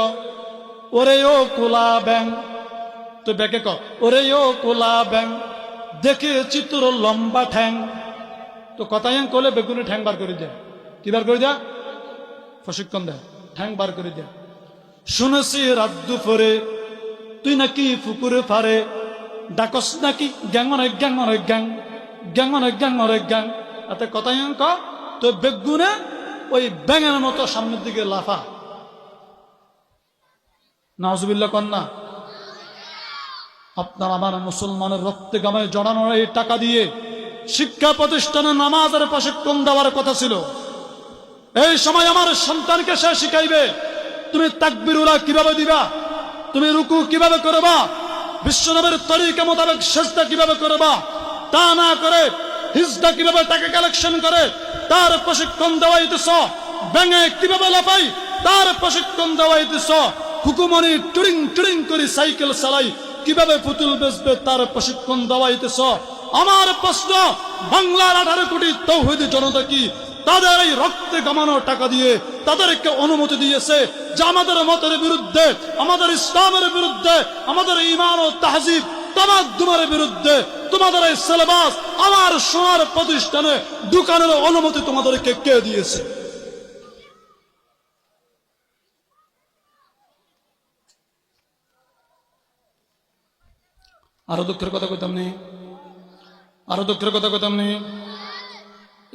ওরে ও কোলা ব্যাং, তো ব্যাগে ক ওরে ও কোলা ব্যাং দেখেছি তোর লম্বা ঠ্যাং। তো কথাই কলে বেগুনে ঠ্যাং বার করে দেয়। কি বার করে দেয়? প্রশিক্ষণ দেয়, ঠ্যাং বার করে দেয়। শুনেছি রাত দুপুরে তুই নাকি পুকুরে পারে ডাকস নাকি গ্যাং অনেক গ্যাং অনেক গ্যাং, গ্যাং অনেক গ্যাং অনেক গ্যাং। এতে কথাই ক তো বেগুনে ওই ব্যাঙের মতো সামনের দিকে লাফা, নাউজুবিল্লাহ কন্যা। আপনার আমার মুসলমানের রক্তে গামে জড়ানো এই টাকা দিয়ে শিক্ষা প্রতিষ্ঠানে নামাজের প্রশিক্ষণ দেওয়ার কথা ছিল। এই সময় আমার সন্তানকে সে শিখাইবে তুমি তাকবীরুল্লাহ কিভাবে দিবা, তুমি রুকু কিভাবে করবা, বিশ্বনবীর তরিকা মোতাবেক সেজদা কিভাবে করবা, তা না করে হিজদা কিভাবে টাকা কালেকশন করে তার প্রশিক্ষণ দেওয়াইতেছ, ব্যাঙে কিভাবে লাফাই তার প্রশিক্ষণ দেওয়াইতেছ, হুকুমনি টুরিং টুরিং করে সাইকেল চালাই কিভাবে পুতুল বেচবে তার প্রশিক্ষণ দেওয়াইতেছ। আমার প্রশ্ন, বাংলার 18 কোটি তৌহিদি জনতা কি তাদের এই রক্তে কামানো টাকা দিয়ে তাদেরকে অনুমতি দিয়েছে যে আমাদের মতের বিরুদ্ধে, আমাদের ইসলামের বিরুদ্ধে, আমাদের ঈমান ও তাহজিব তামাদ্দুমের বিরুদ্ধে তোমাদের এই সিলেবাস আমার সোনার প্রতিষ্ঠানে দোকানের অনুমতি তোমাদেরকে কে দিয়েছে? আরো দুঃখের কথা কইতাম নি, আরো দুঃখের কথা কইতাম নি।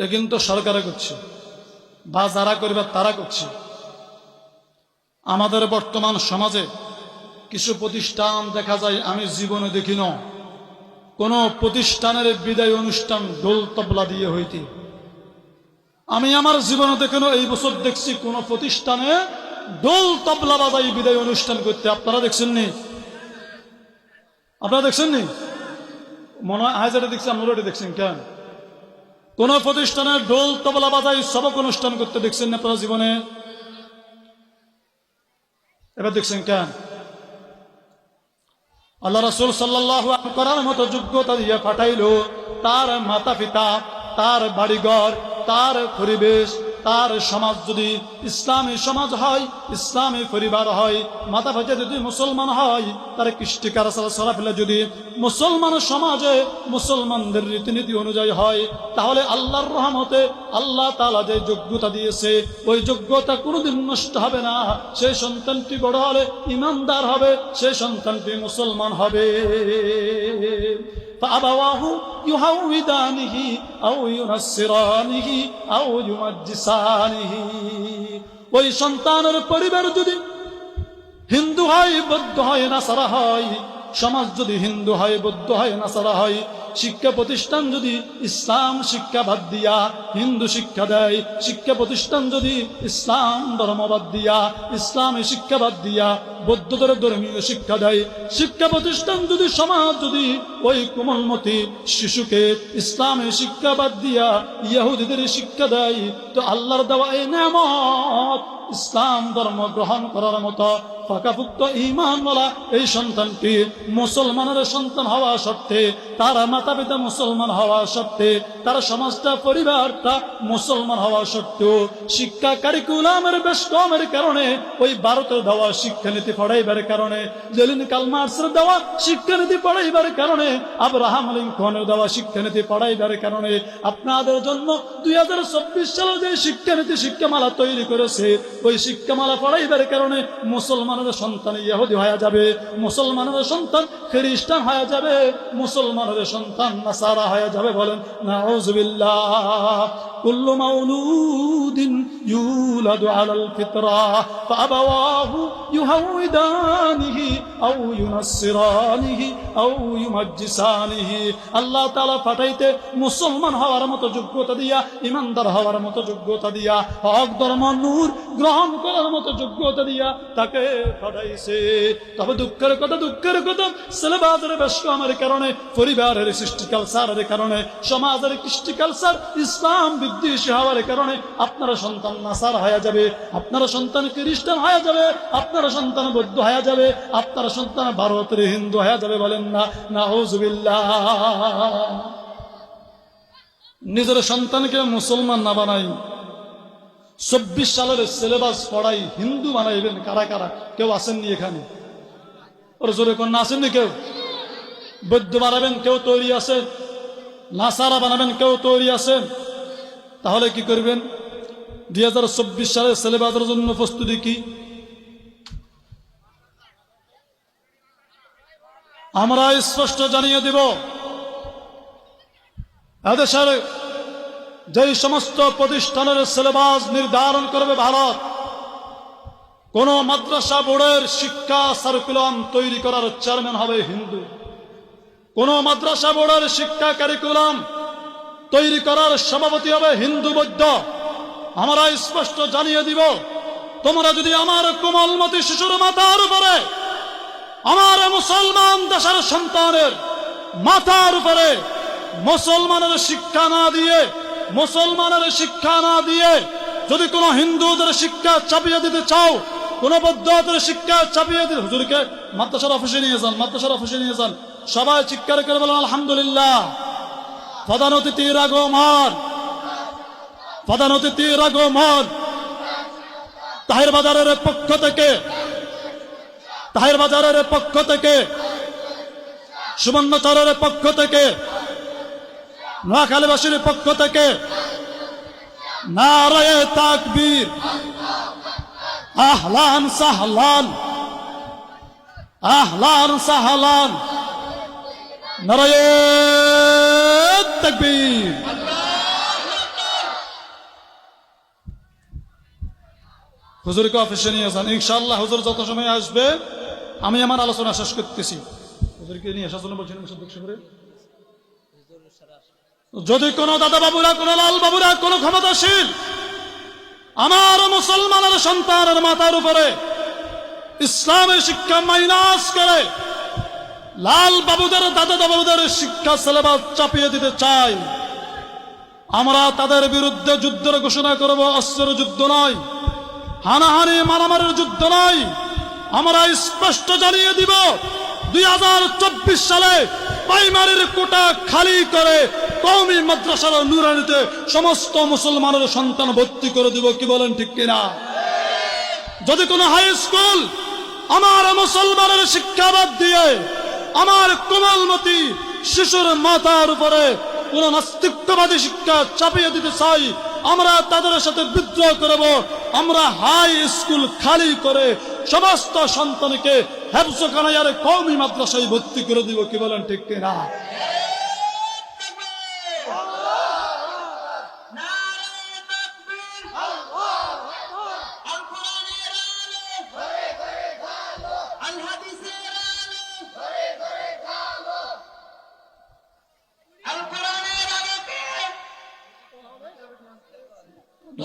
এ কিন্তু সরকারে করছে বা যারা করবে তারা করছে। আমাদের বর্তমান সমাজে কিছু প্রতিষ্ঠান দেখা যায়, আমি জীবনে দেখি না কোন প্রতিষ্ঠানের বিদায় অনুষ্ঠান ঢোল তবলা দিয়ে হইতে। আমি আমার জীবনে দেখি না, এই বছর দেখছি কোন প্রতিষ্ঠানে ঢোল তবলা বাজাই বিদায় অনুষ্ঠান করতে। আপনারা দেখছেন নি? আপনারা দেখছেন নি? মনে হয় আজ এটা দেখছি, আপনারা এটা দেখছেন কেন? কোন প্রতিষ্ঠানে ঢোল তবলা বাজাই সবক অনুষ্ঠান করতে দেখছেন না আপনারা জীবনে? এবার দেখছেন কেন? আল্লাহ রাসূল সাল্লাল্লাহু আলাইহি করার মতো যোগ্যতা দিয়ে পাঠাইলো তার মাতা পিতা, তার বাড়িঘর, তার পরিবেশ, তার সমাজ যদি ইসলামী সমাজ হয়, ইসলামী পরিবার হয়, মাতা পিতা যদি মুসলমান হয়, তার কৃষ্টিকার চলাফেরা যদি মুসলমান সমাজে মুসলমানদের রীতিনীতি অনুযায়ী হয়, তাহলে আল্লাহর রহমতে আল্লাহ তাআলা যে যোগ্যতা দিয়েছে ওই যোগ্যতা কোনোদিন নষ্ট হবে না। সেই সন্তানটি বড় হলে ইমানদার হবে, সেই সন্তানটি মুসলমান হবে। فأبواه يهودانه أو ينصرانه أو يمجسانه। ওই সন্তানের পরিবার যদি হিন্দু হয়, বৌদ্ধ হয়, নাসারা হয়, সমাজ যদি হিন্দু হয়, বৌদ্ধ হয়, নাসারা হয়, শিক্ষা প্রতিষ্ঠান যদি ইসলাম শিক্ষা বাদ দিয়া হিন্দু শিক্ষা দেয়, শিক্ষা প্রতিষ্ঠান যদি ইসলাম ধর্ম বাদ দিয়া ইসলামী শিক্ষা বাদ দিয়া বৌদ্ধদের ধর্মীয় শিক্ষা দেয়, শিক্ষা প্রতিষ্ঠান যদি সমাজ যদি ওই কোমলমতি শিশুকে ইসলামী শিক্ষা বাদ দিয়া ইহুদিদের শিক্ষা দেয়, তো আল্লাহর দেওয়া এই নেয়ামত ইসলাম ধর্ম গ্রহণ করার মতো পাকাপুক্ত ঈমানওয়ালা এই সন্তানটি মুসলমানের সন্তান হওয়া সত্ত্বে, তার মাতা পিতা মুসলমান হওয়া সত্ত্বে, তার সমাজটা পরিবারটা মুসলমান হওয়া সত্ত্বেও শিক্ষা কারিকুলামের বেশ কমের কারণে, ওই ভারতের দেওয়া শিক্ষানীতি পড়াইবার কারণে, লেনিন কার্ল মার্কসের দেওয়া শিক্ষানীতি পড়াইবার কারণে, আব্রাহাম লিঙ্কনের দেওয়া শিক্ষানীতি পড়াইবার কারণে আপনাদের জন্য 2024 সালে যে শিক্ষানীতি শিক্ষামালা তৈরি করেছে, ওই শিক্ষামালা পড়াইবার কারণে মুসলমানের সন্তান ইহুদি হয়ে যাবে, মুসলমানের সন্তান খ্রিস্টান হয়ে যাবে, মুসলমানের সন্তান নাসারা হয়ে যাবে। বলেন নাউযুবিল্লাহ। কুল্লু মাউলুদিন ইউলাদু আলাল ফিতরা ফাআবাওয়াহু ইউহাউদানিহি আও ইউনাসসিরানিহি আও ইউমাজ্জিসানিহি। আল্লাহ তাআলা পাঠাইতে মুসলমান হওয়ার মতো যোগ্যতা দিয়া, ইমানদার হওয়ার মতো যোগ্যতা দিয়া, হক ধর্ম নূর গ্রহণ করার মতো যোগ্যতা দিয়া তাকে পাঠাইছে। তবে দুঃখের কথা সিলেবাসের বেশ কমের কারণে, পরিবারের সৃষ্টি কালচারের কারণে, সমাজের কৃষ্টি কালচার ইসলাম বিদ্বেষী হওয়ার কারণে আপনার সন্তান নাসার হয়ে যাবে, আপনার সন্তান খ্রিস্টান হয়ে যাবে, আপনার সন্তান বৌদ্ধ হয়ে যাবে, আপনার সন্তান ভারতের হিন্দু হয়ে যাবে। বলেন না নাউযুবিল্লাহ। নিজের সন্তানকে মুসলমান না বানাই 24 সালের সিলেবাস পড়াই হিন্দু বানাইবেন কারা কারা? কেউ আসেননি এখানে? ওর জোরে কন্যা আসেননি কেউ? বৌদ্ধ বানাবেন কেউ তৈরি আছেন? নাসারা বানাবেন কেউ তৈরি আছেন? তাহলে কি করবেন? 2024 সালের সিলেবাসের জন্য প্রস্তুতি কি? আমরা স্পষ্ট জানিয়ে দিব, এদেশের যেই সমস্ত প্রতিষ্ঠানের সিলেবাস নির্ধারণ করবে ভারত, কোন মাদ্রাসা বোর্ডের শিক্ষা সার্কুলাম তৈরি করার চেয়ারম্যান হবে হিন্দু, কোন মাদ্রাসা বোর্ডের শিক্ষা কারিকুলাম তৈরি করার সভাপতি হবে হিন্দু বৌদ্ধ। আমরা স্পষ্ট জানিয়ে দিব, তোমরা যদি আমার কোমলমতি শিশুর মাথার উপরে, আমার মুসলমান দেশের সন্তানের মাথার উপরে মুসলমানের শিক্ষা না দিয়ে যদি কোনো হিন্দুদের শিক্ষা চাপিয়ে দিতে চাও, কোন বৌদ্ধদের শিক্ষা চাপিয়ে দিতে, হুজুরকে মাদ্রাসার অফিসে নিয়ে যান, সবাই চিৎকার করে বলেন আলহামদুলিল্লাহ। প্রধান অতিথির আগমন তাহির বাজারের পক্ষ থেকে সুবর্ণচরের পক্ষ থেকে নোয়াখালীবাসীর পক্ষ থেকে নারায়ে তাকবীর, আহলান সাহলান, নারায়ে তাকবীর। হুজুরকে অফিসে নিয়ে যান ইনশাআল্লাহ। হুজুর যত সময় আসবে আমি আমার আলোচনা শেষ করতেছি। হুজুরকে নিয়ে আসার জন্য বলছেন যদি কোন দাদা বাবুরা, কোন লাল বাবুরা, কোন ক্ষমতাশীল আমার মুসলমানের সন্তানের মাথার উপরে ইসলামের শিক্ষা মাইনাস করে লাল বাবুদের, দাদা বাবুদের শিক্ষা সিলেবাস চাপিয়ে দিতে চাই, আমরা তাদের বিরুদ্ধে যুদ্ধের ঘোষণা করব। অস্ত্রের যুদ্ধ নয়, হানাহানি মারামারির যুদ্ধ নয়। আমরা স্পষ্ট জানিয়ে দিব 2024 সালে প্রাইমারির কোটা খালি করে কওমি মাদ্রাসার নুরানিতে সমস্ত মুসলমানের সন্তান ভর্তি করে দিব। কি বলেন ঠিক কিনা? যদি কোনো হাই স্কুল আমার মুসলমানের শিক্ষাবাদ দিয়ে আমার কোমলমতি শিশুর মাথার উপরে কোন নাস্তিকবাদী শিক্ষা চাপিয়ে দিতে চাই, আমরা তাদের সাথে বিদ্রোহ করব। আমরা হাই স্কুল খালি করে সমস্ত সন্তানকে হেফজখানায় আর কওমি মাদ্রাসায় ভর্তি করে দিব। কি বলেন ঠিক কিনা?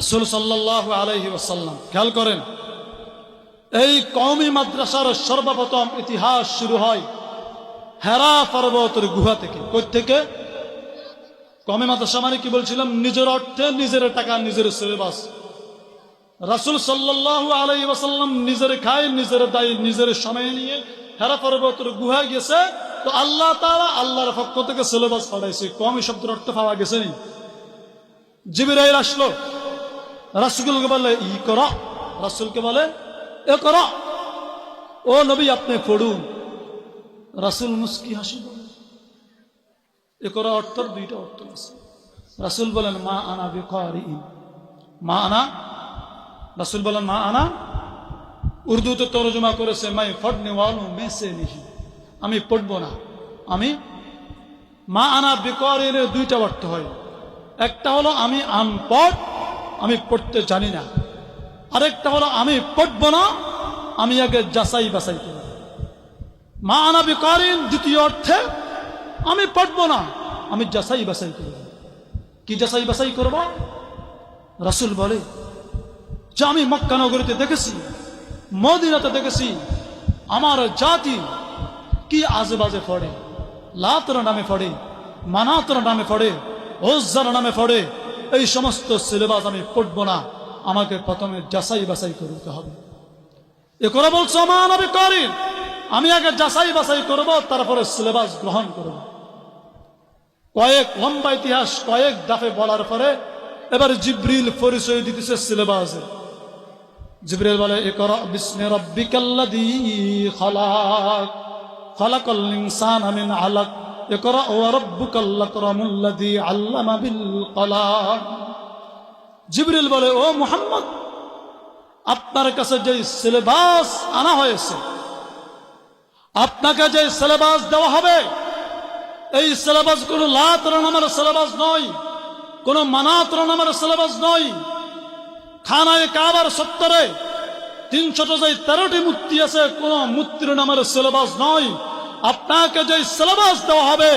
রাসূল সাল্লাল্লাহু আলাইহি ওয়াসাল্লাম, খেয়াল করেন, এই কওমি মাদ্রাসার সর্বপ্রথম ইতিহাস শুরু হয় হেরা পর্বতের গুহা থেকে। কই থেকে? কওমি মাদ্রাসা মানে কি বলছিলাম? নিজের অর্থে, নিজের টাকা, নিজের সিলেবাস। রাসূল সাল্লাল্লাহু আলাইহি ওয়াসাল্লাম নিজের খায়, নিজের দায়, নিজের সময় নিয়ে হেরা পর্বতের গুহা গেছে। তো আল্লাহ তাআলা আল্লাহর পক্ষ থেকে সিলেবাস পাঠাইছে। কওমি শব্দের অর্থ পাওয়া গেছে নি? জিবরাইল আসলো, রাসূলকে বলে ই করা, রাসূলকে বলে এ করা, ও নবী আপনি পড়ুন। রাসূল মুস্কি হাসি বলে এ করা অর্থের দুইটা অর্থ আছে। রাসূল বলেন মা আনা বিকারিইন, মা আনা, রাসূল বলেন মা আনা, উর্দুতে তরজমা করেছে মাই পড়নে ওয়ালো মে সে नहीं, আমি পড়বো না। আমি মা আনা বিকারিনের দুইটা অর্থ হয়। একটা হলো আমি আনপড়, আমি পড়তে জানি না। আরেকটা হলো আমি পড়বো না, আমি আগে যাচাই বাছাই করব। মা আনা বিকারিন দ্বিতীয় অর্থে আমি পড়বো না, আমি যাচাই বাছাই করব। কি যাচাই বাছাই করব? রাসূল বলে যে আমি মক্কা নগরীতে দেখেছি, মদিনাতে দেখেছি, আমার জাতি কি আজেবাজে পড়ে, লাতের নামে পড়ে, মানাতের নামে পড়ে, ওজ্জার নামে পড়ে। এই সমস্ত সিলেবাস আমি পড়বো না, আমাকে প্রথমে যাচাই বাছাই করতে হবে। এ করে বলছো মা নবী করিম, আমি আগে যাচাই বাছাই করব, তারপরে সিলেবাস গ্রহণ করব। কয়েক লম্বা ইতিহাস কয়েক দাফে বলার পরে এবার জিবরিল পরিচয় দিতেছে সিলেবাসে। জিবরিল বলে ইকরা বিসমি রাব্বিকাল্লাযী খালাক, খালাকাল ইনসানা মিন আলাক, ইকরা ওয়া রাব্বুকাল আকরামুল্লাযী আল্লামা বিল কলাম। জিবরিল বলে ও মুহাম্মদ, আপনার কাছে যে সিলেবাস আনা হয়েছে, আপনাকে যে সিলেবাস দেওয়া হবে, এই সিলেবাস কোনো লাতর নামের সিলেবাস নয়, কোনো মানাতর নামের সিলেবাস নয়। খানায়ে কাবার চত্বরে 300 যে 13টি মূর্তি আছে, কোন মূর্তির নামের সিলেবাস নয়। আপনাকে যে সিলেবাস দেওয়া হবে,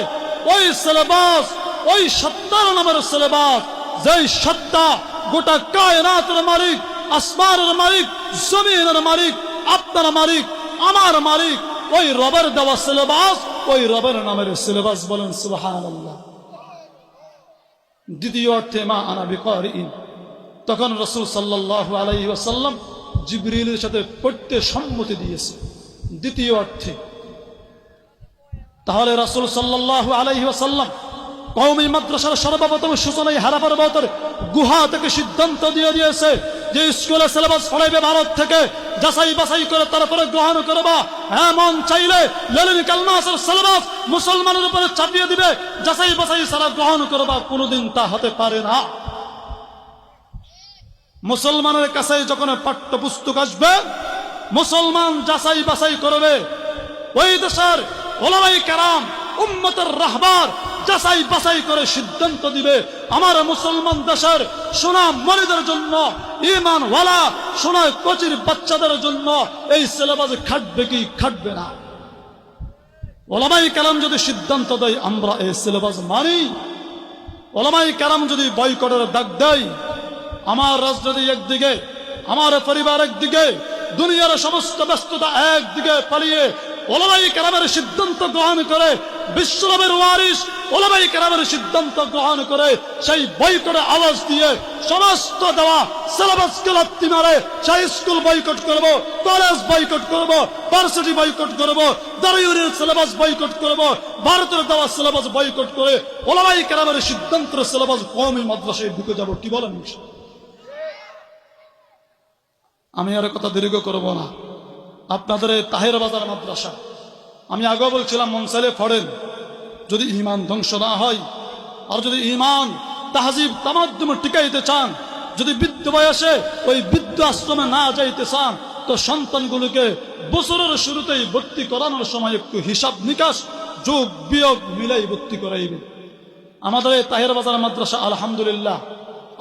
ওই সিলেবাস ওই সত্তার নামের সিলেবাস, যেই সত্তা গোটা কায়নাতের মালিক, আসমানের মালিক, জমিনের মালিক, আপনার মালিক, আমার মালিক, ওই রবের দেওয়া সিলেবাস, ওই রবের নামের সিলেবাস। বলেন সুবহানাল্লাহ। দ্বিতীয় অর্থে মা আনা বিকারিন, তখন রাসূল সাল্লাল্লাহু আলাইহি ওয়াসাল্লাম জিবরিলের সাথে পড়তে সম্মতি দিয়েছে দ্বিতীয় অর্থে। তাহলে রাসূল সাল্লাল্লাহু আলাইহি ওয়াসাল্লাম কওমি মাদ্রাসার সর্বপ্রথম সূচনায় হেরা পর্বতের গুহা থেকে সিদ্ধান্ত দিয়ে দিয়েছে যে স্কুলে সিলেবাস পড়াইবে ভারত থেকে, যাচাই বাছাই করে তারপরে গ্রহণ করবা। এমন চাইলে লেলিন কালমাসের সিলেবাস মুসলমানের উপরে চাপিয়ে দিবে, যাচাই বাছাই সারা গ্রহণ করবা, কোনোদিন তা হতে পারে না। মুসলমানের কাছে যখন পাঠ্যপুস্তক আসবে, মুসলমান যাচাই বাছাই করবে। ওই দেশের ওলামায়ে কেরাম, উম্মতের রাহবার যাচাই বাছাই করে সিদ্ধান্ত দিবে আমার মুসলমান দেশের সোনা মরিদের জন্য, ঈমান ওয়ালা সোনা কচির বাচ্চাদের জন্য এই সিলেবাস খাটবে কি খাটবে না। ওলামায়ে কেরাম যদি সিদ্ধান্ত দেয় আমরা এই সিলেবাস মানি, ওলামায়ে কেরাম যদি বয়কটের ডাক দেয়, আমার রাজনীতি একদিকে, আমার পরিবার একদিকে, দুনিয়ার সমস্ত ব্যস্ততা একদিকে পালিয়ে ওলামায়ে কেরামের সিদ্ধান্ত গ্রহণ করে, বিশ্বনবীর ওয়ারিস ওলামায়ে কেরামের সিদ্ধান্ত গ্রহণ করে সেই বয়কটে আওয়াজ দিয়ে সমস্ত দেওয়া সিলেবাসকে লাথি মারে, সেই স্কুল বয়কট করব, কলেজ বয়কট করব, ভার্সিটি বয়কট করব, দারুল সিলেবাস বয়কট করব, ভারতের দেওয়া সিলেবাস বয়কট করে ওলামায়ে কেরামের সিদ্ধান্তের সিলেবাস কওমি মাদ্রাসায় ঢুকে যাব। কি বলেন? আমি আর কথা দীর্ঘ করব না। আপনাদের এই তাহের বাজার মাদ্রাসা, আমি আগে বলছিলাম মন চাইলে পড়েন, যদি ঈমান ধ্বংস না হয়, আর যদি ঈমান তাহজিব তামাদ্দুম টিকাইতে চান, যদি বৃদ্ধ বয়সে ওই বৃদ্ধ আশ্রমে না যাইতে চান, তো সন্তানগুলোকে বছরের শুরুতেই ভর্তি করানোর সময় একটু হিসাব নিকাশ যোগ বিয়োগ মিলাই ভর্তি করাইবে। আমাদের এই তাহের বাজার মাদ্রাসা আলহামদুলিল্লাহ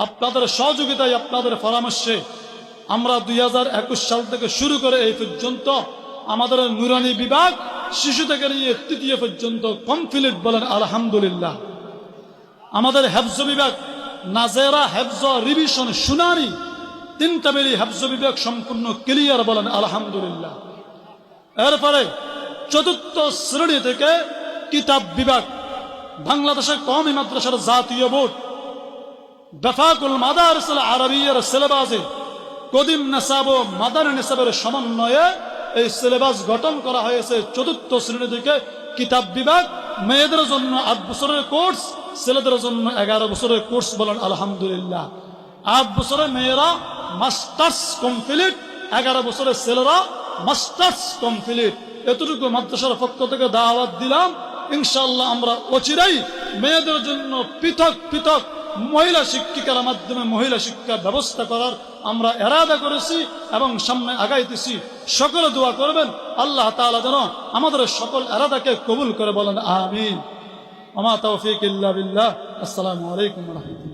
আপনাদের সহযোগিতায়, আপনাদের পরামর্শে আমরা 2021 সাল থেকে শুরু করে এই পর্যন্ত আমাদের নুরানি বিভাগ শিশু থেকে নিয়ে তৃতীয় পর্যন্ত কমপ্লিট। বলেন আলহামদুলিল্লাহ। আমাদের হেফজ বিভাগ নাজেরা, হেফজ, রিভিশন, শুনানি তিনটা মিলিয়ে হেফজ বিভাগ সম্পূর্ণ ক্লিয়ার। বলেন আলহামদুলিল্লাহ। এরপরে চতুর্থ শ্রেণী থেকে কিতাব বিভাগ, বাংলাদেশের কওমি মাদ্রাসার জাতীয় বোর্ড বেফাকুল মাদারিসুল আরাবিয়ার সিলেবাসে কদিম নেসাব ও মাদানী নেসাবের সমন্বয়ে এই সিলেবাস গঠন করা হয়েছে। চতুর্থ শ্রেণী থেকে কিতাব বিভাগ, মেয়েদের জন্য 8 বছরের কোর্স, ছেলেদের জন্য 11 বছরের কোর্স। বলেন আলহামদুলিল্লাহ। 8 বছরে মেয়েরা মাস্টার্স কমপ্লিট, 11 বছরের ছেলেরা মাস্টার্স কমপ্লিট। এতটুকু মাদ্রাসার পক্ষ থেকে দাওয়াত দিলাম। ইনশাআল্লাহ আমরা অচিরেই মেয়েদের জন্য পৃথক পৃথক মহিলা শিক্ষিকার মাধ্যমে মহিলা শিক্ষা ব্যবস্থা করার আমরা এরাদা করেছি এবং সামনে আগাইতেছি। সকলে দোয়া করবেন আল্লাহ তাআলা যেন আমাদের সকল এরাদাকে কবুল করে। বলেন আমিন। ওয়া মা তাওফীক ইল্লা বিল্লাহ। আসসালামু আলাইকুম ওয়া রাহমাতুল্লাহ।